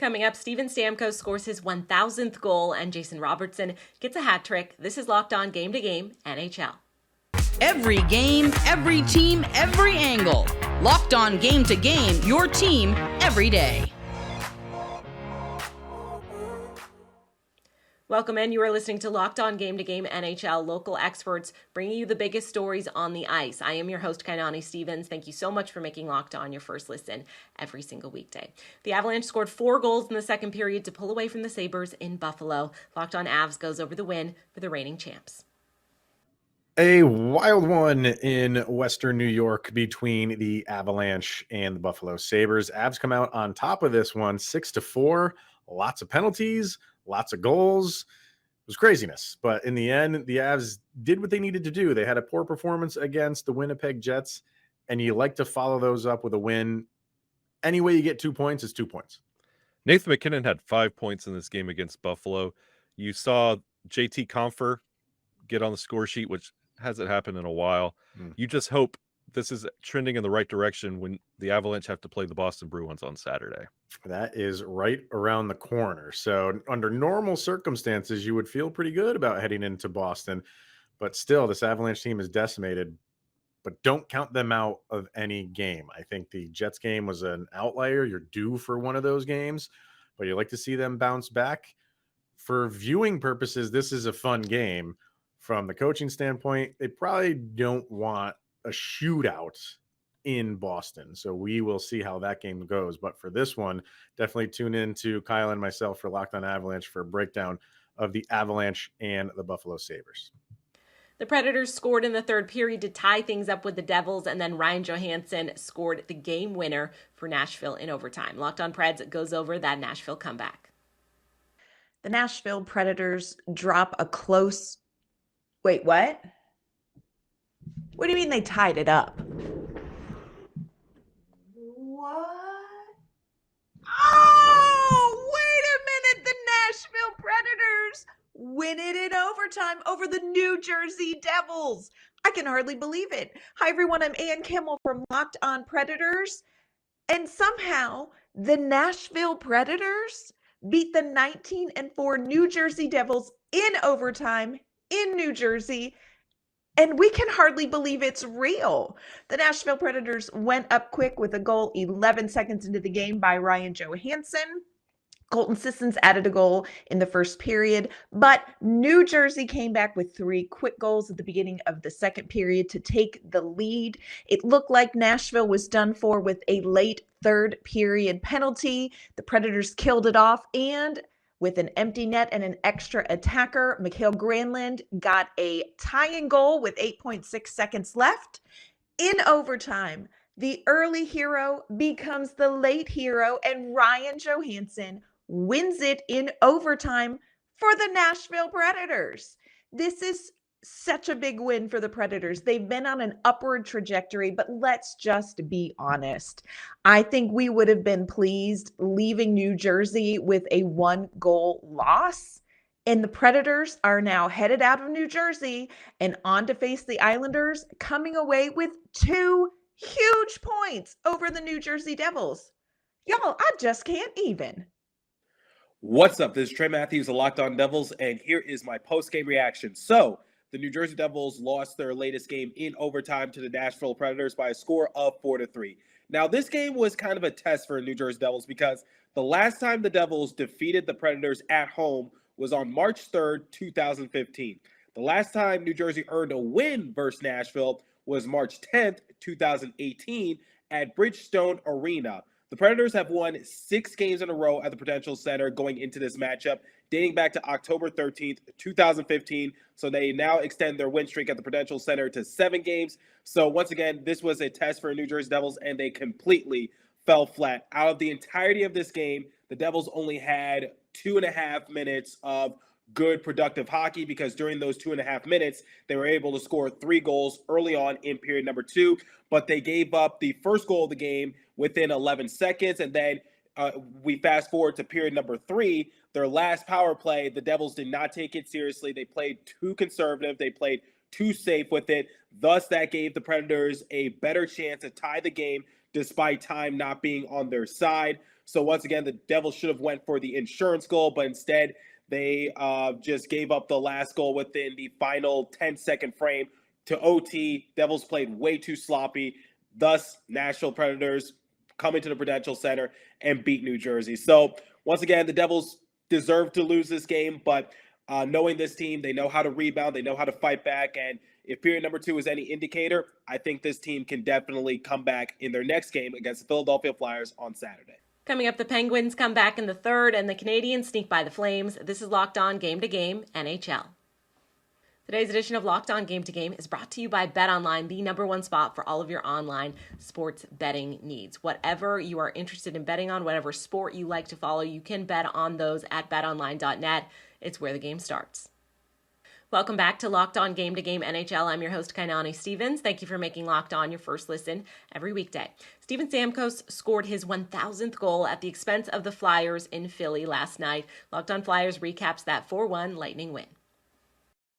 Coming up, Steven Stamkos scores his 1,000th goal and Jason Robertson gets a hat trick. This is Locked On Game to Game NHL. Every game, every team, every angle. Locked On Game to Game, your team every day. Welcome in. You are listening to Locked On Game to Game NHL, local experts bringing you the biggest stories on the ice. I am your host, Kainani Stevens. Thank you so much for making Locked On your first listen every single weekday. The Avalanche scored 4 goals in the second period to pull away from the Sabres in Buffalo. Locked On Avs goes over the win for the reigning champs. A wild one in Western New York between the Avalanche and the Buffalo Sabres. Avs come out on top of this one, 6-4. Lots of penalties, lots of goals. It was craziness. But in the end, the Avs did what they needed to do. They had a poor performance against the Winnipeg Jets, and you like to follow those up with a win. Any way you get 2 points is 2 points. Nathan MacKinnon had 5 points in this game against Buffalo. You saw JT Compher get on the score sheet, which hasn't happened in a while. You just hope this is trending in the right direction when the Avalanche have to play the Boston Bruins on Saturday. That is right around the corner. So under normal circumstances, you would feel pretty good about heading into Boston. But still, this Avalanche team is decimated. But don't count them out of any game. I think the Jets game was an outlier. You're due for one of those games. But you like to see them bounce back. For viewing purposes, this is a fun game. From the coaching standpoint, they probably don't want a shootout in Boston. So we will see how that game goes. But for this one, definitely tune in to Kyle and myself for Locked On Avalanche for a breakdown of the Avalanche and the Buffalo Sabres. The Predators scored in the third period to tie things up with the Devils, and then Ryan Johansen scored the game winner for Nashville in overtime. Locked On Preds goes over that Nashville comeback. The Nashville Predators drop a close... Wait, what? What do you mean they tied it up? What? Oh, wait a minute. The Nashville Predators win it in overtime over the New Jersey Devils. I can hardly believe it. Hi, everyone. I'm Ann Kimmel from Locked On Predators. And somehow the Nashville Predators beat the 19-4 New Jersey Devils in overtime in New Jersey, and we can hardly believe it's real. The Nashville Predators went up quick with a goal 11 seconds into the game by Ryan Johansen. Colton Sissons added a goal in the first period, but New Jersey came back with 3 quick goals at the beginning of the second period to take the lead. It looked like Nashville was done for with a late third period penalty. The Predators killed it off, and with an empty net and an extra attacker, Mikael Granlund got a tying goal with 8.6 seconds left. In overtime, the early hero becomes the late hero, and Ryan Johansen wins it in overtime for the Nashville Predators. This is such a big win for the Predators. They've been on an upward trajectory, but let's just be honest. I think we would have been pleased leaving New Jersey with a 1-goal loss. And the Predators are now headed out of New Jersey and on to face the Islanders, coming away with 2 huge points over the New Jersey Devils. Y'all, I just can't even. What's up? This is Trey Matthews of Locked On Devils, and here is my post-game reaction. So, the New Jersey Devils lost their latest game in overtime to the Nashville Predators by a score of 4-3. Now, this game was kind of a test for the New Jersey Devils because the last time the Devils defeated the Predators at home was on March 3rd, 2015. The last time New Jersey earned a win versus Nashville was March 10th, 2018 at Bridgestone Arena. The Predators have won 6 games in a row at the Prudential Center going into this matchup, dating back to October 13th, 2015. So they now extend their win streak at the Prudential Center to 7 games. So once again, this was a test for New Jersey Devils, and they completely fell flat. Out of the entirety of this game, the Devils only had 2.5 minutes of good, productive hockey because during those 2.5 minutes, they were able to score 3 goals early on in period number 2, but they gave up the first goal of the game within 11 seconds, and then we fast forward to period number 3, their last power play, the Devils did not take it seriously. They played too conservative. They played too safe with it. Thus, that gave the Predators a better chance to tie the game despite time not being on their side. So once again, the Devils should have went for the insurance goal, but instead they just gave up the last goal within the final 10-second frame to OT. Devils played way too sloppy. Thus, Nashville Predators come into the Prudential Center and beat New Jersey. So once again, the Devils deserve to lose this game, but knowing this team, they know how to rebound, they know how to fight back, and if period number 2 is any indicator, I think this team can definitely come back in their next game against the Philadelphia Flyers on Saturday. Coming up, the Penguins come back in the third, and the Canadiens sneak by the Flames. This is Locked On Game to Game NHL. Today's edition of Locked On Game to Game is brought to you by BetOnline, the #1 spot for all of your online sports betting needs. Whatever you are interested in betting on, whatever sport you like to follow, you can bet on those at betonline.net. It's where the game starts. Welcome back to Locked On Game to Game NHL. I'm your host, Kainani Stevens. Thank you for making Locked On your first listen every weekday. Steven Stamkos scored his 1,000th goal at the expense of the Flyers in Philly last night. Locked On Flyers recaps that 4-1 Lightning win.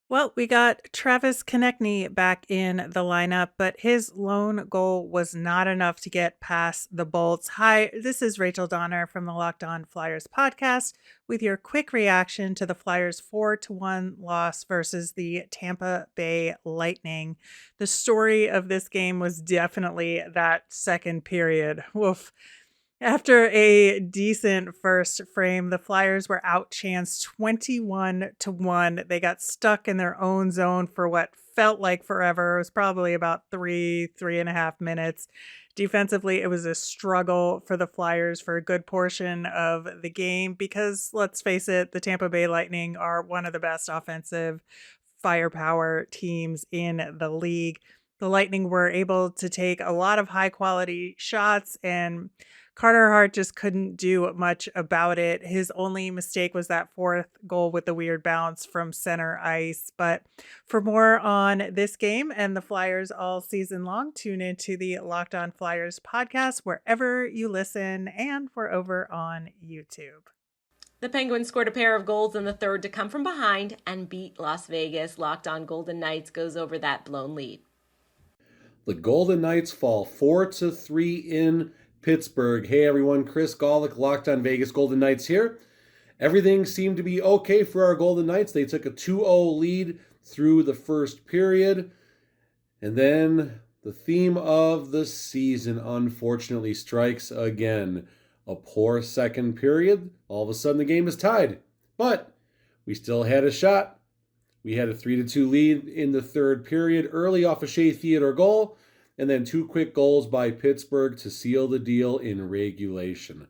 Well, we got Travis Konechny back in the lineup, but his lone goal was not enough to get past the Bolts. Hi, this is Rachel Donner from the Locked On Flyers podcast with your quick reaction to the Flyers 4-1 loss versus the Tampa Bay Lightning. The story of this game was definitely that second period. Woof. After a decent first frame, the Flyers were outchanced 21-1. They got stuck in their own zone for what felt like forever. It was probably about 3.5 minutes. Defensively, it was a struggle for the Flyers for a good portion of the game because, let's face it, the Tampa Bay Lightning are one of the best offensive firepower teams in the league. The Lightning were able to take a lot of high-quality shots, and Carter Hart just couldn't do much about it. His only mistake was that fourth goal with the weird bounce from center ice. But for more on this game and the Flyers all season long, tune into the Locked On Flyers podcast wherever you listen, and we're over on YouTube. The Penguins scored a pair of goals in the third to come from behind and beat Las Vegas. Locked On Golden Knights goes over that blown lead. The Golden Knights fall 4-3 in Pittsburgh. Hey everyone, Chris Golick, Locked On Vegas Golden Knights here. Everything seemed to be okay for our Golden Knights. They took a 2-0 lead through the first period. And then the theme of the season unfortunately strikes again. A poor second period. All of a sudden the game is tied. But we still had a shot. We had a 3-2 lead in the third period early off a Shea Theodore goal, and then 2 quick goals by Pittsburgh to seal the deal in regulation.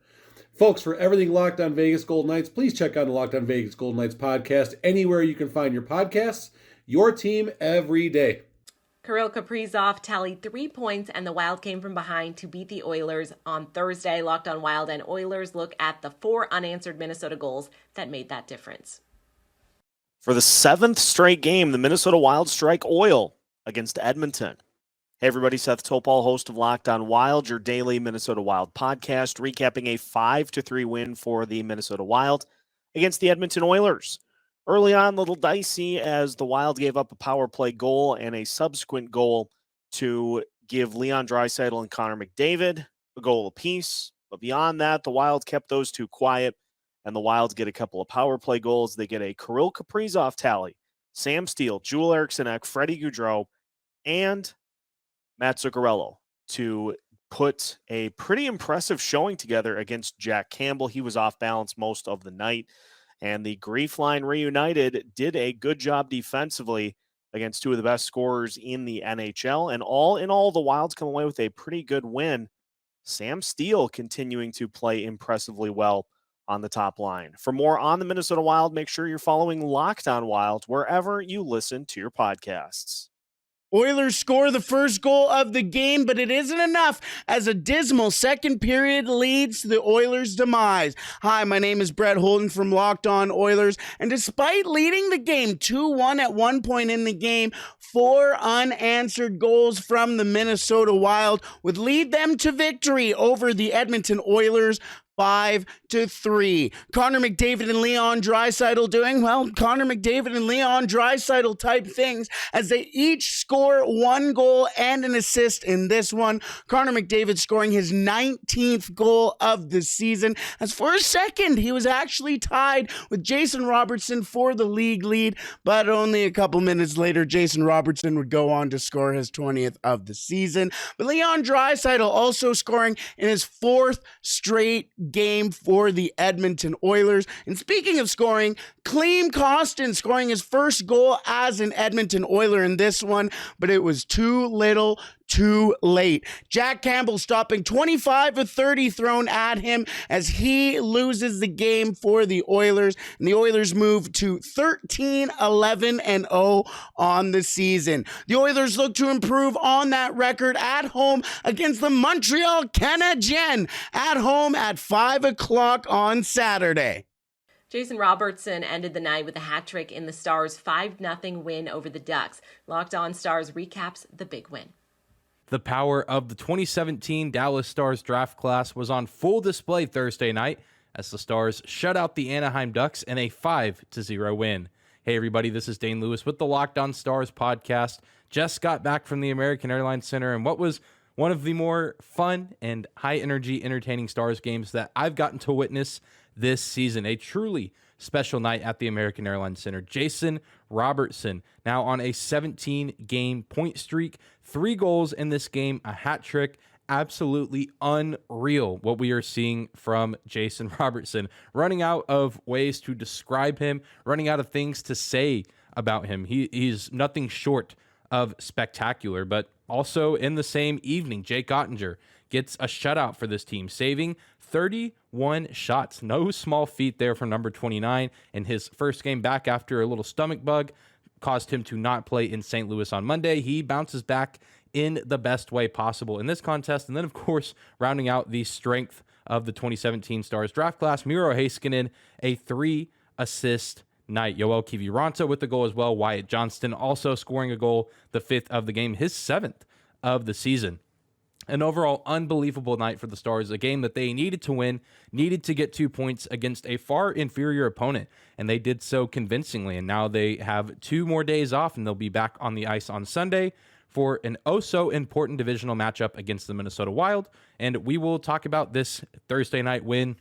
Folks, for everything Locked On Vegas Golden Knights, please check out the Locked On Vegas Golden Knights podcast anywhere you can find your podcasts. Your team every day. Kirill Kaprizov tallied 3 points, and the Wild came from behind to beat the Oilers on Thursday. Locked On Wild and Oilers look at the 4 unanswered Minnesota goals that made that difference. For the 7th straight game, the Minnesota Wild strike oil against Edmonton. Hey everybody, Seth Topal, host of Locked On Wild, your daily Minnesota Wild podcast, recapping a 5-3 win for the Minnesota Wild against the Edmonton Oilers. Early on, a little dicey as the Wild gave up a power play goal and a subsequent goal to give Leon Draisaitl and Connor McDavid a goal apiece. But beyond that, the Wild kept those two quiet, and the Wild get a couple of power play goals. They get a Kirill Kaprizov tally, Sam Steele, Joel Eriksson, Freddie Gaudreau, and Matt Zuccarello to put a pretty impressive showing together against Jack Campbell. He was off balance most of the night, and the Grief Line reunited did a good job defensively against 2 of the best scorers in the NHL, and all in all, the Wilds come away with a pretty good win. Sam Steele continuing to play impressively well on the top line. For more on the Minnesota Wild, make sure you're following Locked On Wild wherever you listen to your podcasts. Oilers score the first goal of the game, but it isn't enough as a dismal second period leads to the Oilers' demise. Hi, my name is Brett Holden from Locked On Oilers, and despite leading the game 2-1 at one point in the game, 4 unanswered goals from the Minnesota Wild would lead them to victory over the Edmonton Oilers 5-3. Connor McDavid and Leon Draisaitl doing, well, Connor McDavid and Leon Draisaitl type things as they each score 1 goal and an assist in this one. Connor McDavid scoring his 19th goal of the season. As for a second, he was actually tied with Jason Robertson for the league lead, but only a couple minutes later, Jason Robertson would go on to score his 20th of the season. But Leon Draisaitl also scoring in his 4th straight game for the Edmonton Oilers. And speaking of scoring, Klim Kostin scoring his first goal as an Edmonton Oiler in this one, but it was too little, too late. Jack Campbell stopping 25 of 30 thrown at him as he loses the game for the Oilers, and the Oilers move to 13-11-0 on the season. The Oilers look to improve on that record at home against the Montreal Canadiens at home at 5 o'clock on Saturday. Jason Robertson ended the night with a hat trick in the Stars' 5-0 win over the Ducks. Locked On Stars recaps the big win. The power of the 2017 Dallas Stars draft class was on full display Thursday night as the Stars shut out the Anaheim Ducks in a 5-0 win. Hey everybody, this is Dane Lewis with the Locked On Stars podcast. Just got back from the American Airlines Center and what was one of the more fun and high-energy, entertaining Stars games that I've gotten to witness this season. A truly special night at the American Airlines Center. Jason Robertson now on a 17-game point streak, 3 goals in this game, a hat trick. Absolutely unreal what we are seeing from Jason Robertson. Running out of ways to describe him, running out of things to say about him. He's nothing short of spectacular, but also in the same evening, Jake Ottinger gets a shutout for this team, saving 31 shots. No small feat there for number 29 in his first game back after a little stomach bug caused him to not play in St. Louis on Monday. He bounces back in the best way possible in this contest. And then, of course, rounding out the strength of the 2017 Stars draft class, Miro Heiskanen, a 3-assist night. Yoel Kiviranta with the goal as well. Wyatt Johnston also scoring a goal, the 5th of the game, his 7th of the season. An overall unbelievable night for the Stars, a game that they needed to win, needed to get 2 points against a far inferior opponent, and they did so convincingly. And now they have 2 more days off, and they'll be back on the ice on Sunday for an oh-so-important divisional matchup against the Minnesota Wild. And we will talk about this Thursday night win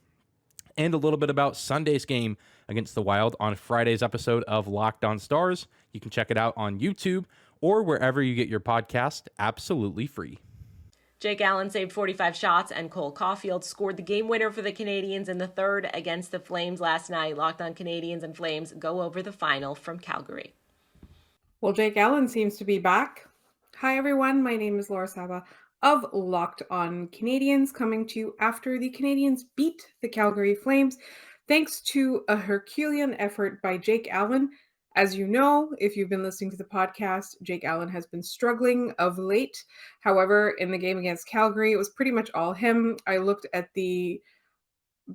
and a little bit about Sunday's game against the Wild on Friday's episode of Locked On Stars. You can check it out on YouTube or wherever you get your podcast, absolutely free. Jake Allen saved 45 shots, and Cole Caulfield scored the game winner for the Canadiens in the third against the Flames last night. Locked On Canadiens and Flames go over the final from Calgary. Well, Jake Allen seems to be back. Hi, everyone. My name is Laura Saba of Locked On Canadiens, coming to you after the Canadiens beat the Calgary Flames, thanks to a Herculean effort by Jake Allen. As you know, if you've been listening to the podcast, Jake Allen has been struggling of late. However, in the game against Calgary, it was pretty much all him. I looked at the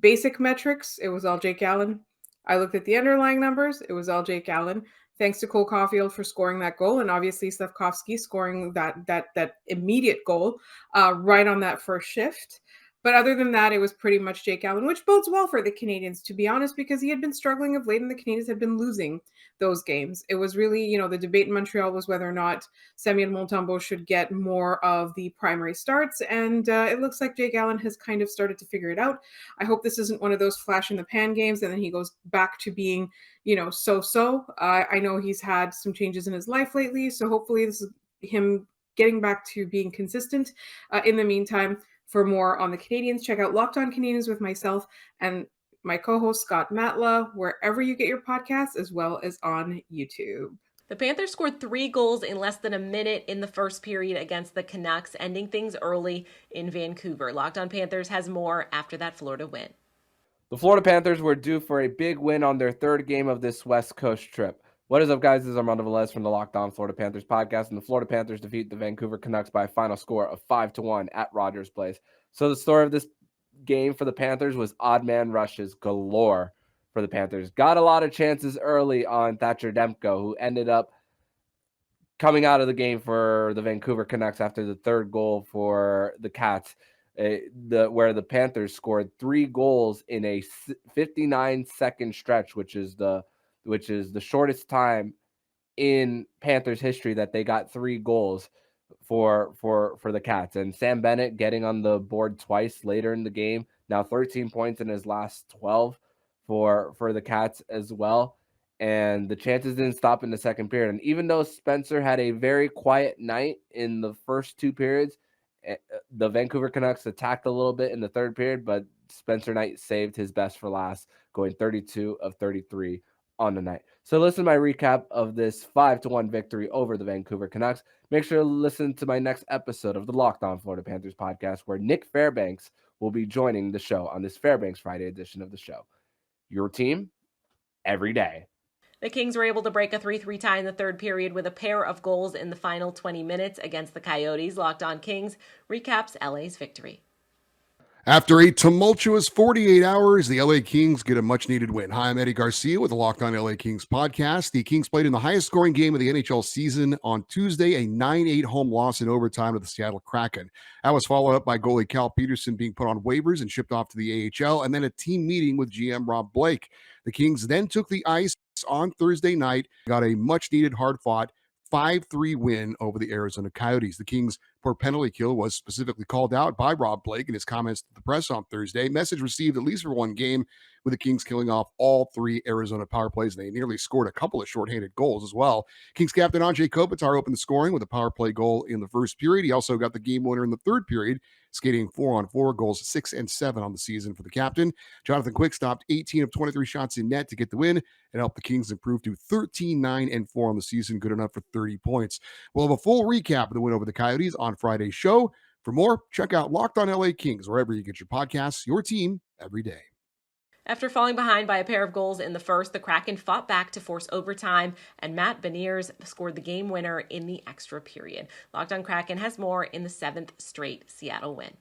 basic metrics. It was all Jake Allen. I looked at the underlying numbers. It was all Jake Allen. Thanks to Cole Caulfield for scoring that goal, and obviously Slavkovsky scoring that immediate goal right on that first shift. But other than that, it was pretty much Jake Allen, which bodes well for the Canadiens, to be honest, because he had been struggling of late and the Canadiens had been losing those games. It was really, the debate in Montreal was whether or not Samuel Montembeault should get more of the primary starts, and it looks like Jake Allen has kind of started to figure it out. I hope this isn't one of those flash-in-the-pan games, and then he goes back to being, so-so. I know he's had some changes in his life lately, so hopefully this is him getting back to being consistent. In the meantime, for more on the Canadiens, check out Locked On Canadiens with myself and my co-host Scott Matla, wherever you get your podcasts, as well as on YouTube. The Panthers scored 3 goals in less than a minute in the first period against the Canucks, ending things early in Vancouver. Locked On Panthers has more after that Florida win. The Florida Panthers were due for a big win on their 3rd game of this West Coast trip. What is up, guys? This is Armando Velez from the Locked On Florida Panthers podcast, and the Florida Panthers defeat the Vancouver Canucks by a final score of 5-1 at Rogers Place. So the story of this game for the Panthers was odd man rushes galore for the Panthers. Got a lot of chances early on Thatcher Demko, who ended up coming out of the game for the Vancouver Canucks after the 3rd goal for the Cats. where the Panthers scored 3 goals in a 59-second stretch, which is the shortest time in Panthers history that they got 3 goals for the Cats. And Sam Bennett getting on the board twice later in the game, now 13 points in his last 12 for the Cats as well. And the chances didn't stop in the second period. And even though Spencer had a very quiet night in the first 2 periods, the Vancouver Canucks attacked a little bit in the third period, but Spencer Knight saved his best for last, going 32 of 33 on the night. So listen to my recap of this 5-1 victory over the Vancouver Canucks. Make sure to listen to my next episode of the Locked On Florida Panthers podcast, where Nick Fairbanks will be joining the show on this Fairbanks Friday edition of the show. Your team, every day. The Kings were able to break a 3-3 tie in the third period with a pair of goals in the final 20 minutes against the Coyotes. Locked On Kings recaps LA's victory. After a tumultuous 48 hours, the LA Kings get a much-needed win. Hi, I'm Eddie Garcia with the Locked On LA Kings podcast. The Kings played in the highest-scoring game of the NHL season on Tuesday, a 9-8 home loss in overtime to the Seattle Kraken. That was followed up by goalie Cal Peterson being put on waivers and shipped off to the AHL, and then a team meeting with GM Rob Blake. The Kings then took the ice on Thursday night, got a much-needed, hard-fought 5-3 win over the Arizona Coyotes. The Kings' poor penalty kill was specifically called out by Rob Blake in his comments to the press on Thursday. Message received at least for one game, with the Kings killing off all 3 Arizona power plays. They nearly scored a couple of shorthanded goals as well. Kings captain Andrei Kopitar opened the scoring with a power play goal in the first period. He also got the game winner in the third period, skating 4-on-4, goals 6 and 7 on the season for the captain. Jonathan Quick stopped 18 of 23 shots in net to get the win and helped the Kings improve to 13-9-4 on the season, good enough for 30 points. We'll have a full recap of the win over the Coyotes on Friday's show. For more, check out Locked On LA Kings wherever you get your podcasts, your team every day. After falling behind by a pair of goals in the first, the Kraken fought back to force overtime, and Matt Beniers scored the game winner in the extra period. Locked On Kraken has more in the 7th straight Seattle win.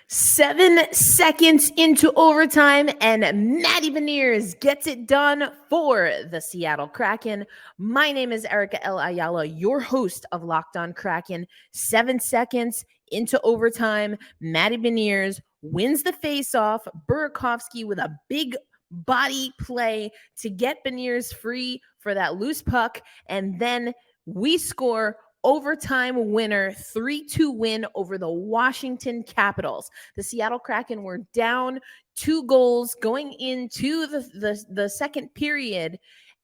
7 seconds into overtime, and Matty Beniers gets it done for the Seattle Kraken. My name is Erica L. Ayala, your host of Locked On Kraken. 7 seconds into overtime, Matty Beniers wins the faceoff. Burakovsky with a big body play to get Beniers free for that loose puck, and then we score overtime winner, 3-2 win over the Washington Capitals. The Seattle Kraken were down 2 goals going into the second period,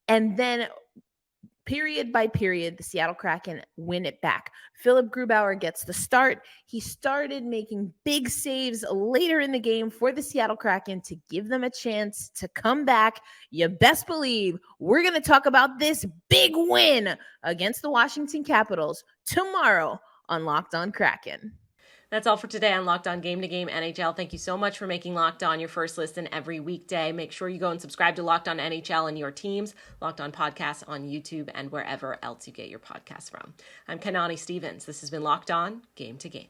and then period by period, the Seattle Kraken win it back. Philip Grubauer gets the start. He started making big saves later in the game for the Seattle Kraken to give them a chance to come back. You best believe we're going to talk about this big win against the Washington Capitals tomorrow on Locked On Kraken. That's all for today on Locked On Game to Game NHL. Thank you so much for making Locked On your first listen every weekday. Make sure you go and subscribe to Locked On NHL and your teams, Locked On Podcasts on YouTube and wherever else you get your podcasts from. I'm Kanani Stevens. This has been Locked On Game to Game.